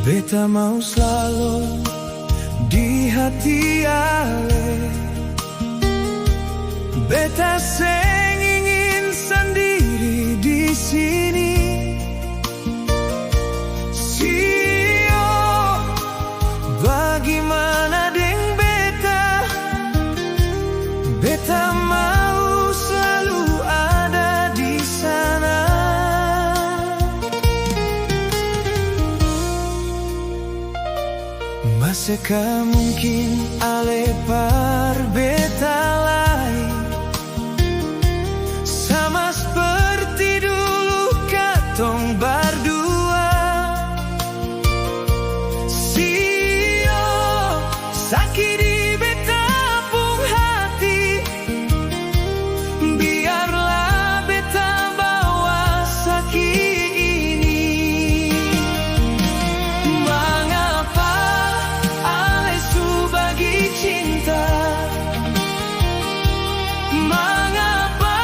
Beta mau selalu di hati ale. Beta seng ingin sendiri di sini. Sio, bagaimana deng beta? Beta mau selalu ada di sana. Masihkah mungkin ale par beta lain sama seperti dulu katong berdua. Sio, sakit di beta pung hati. Biarlah beta bawa sakit ini. Mengapa ale su bagi cinta? Mengapa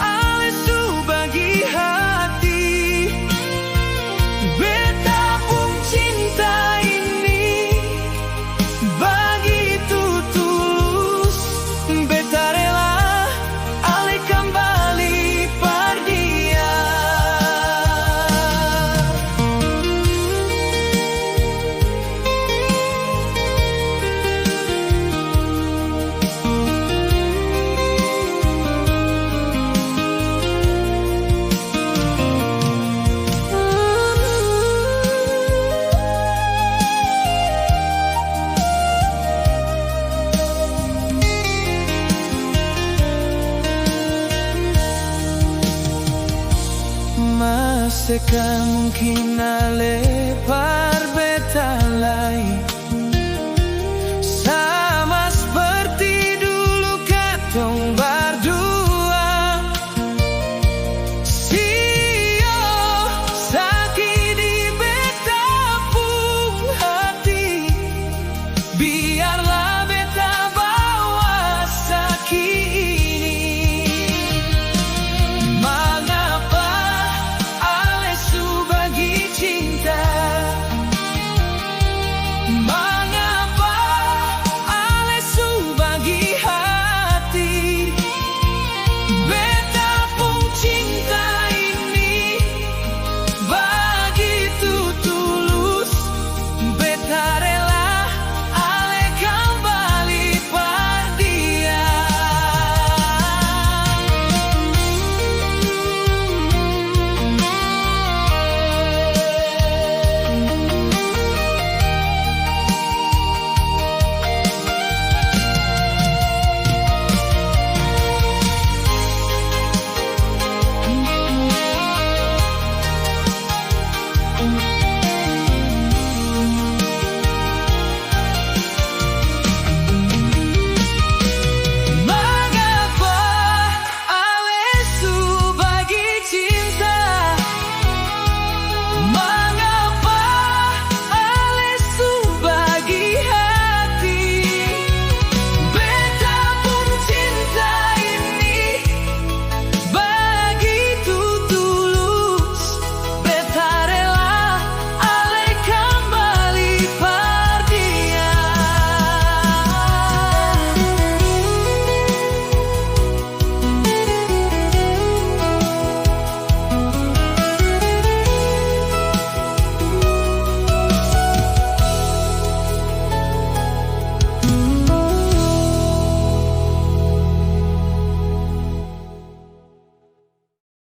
ale su bagi hati? Beta pun cinta ini begitu tulus. Beta rela ale kembali par dia. Masihkah mungkin ale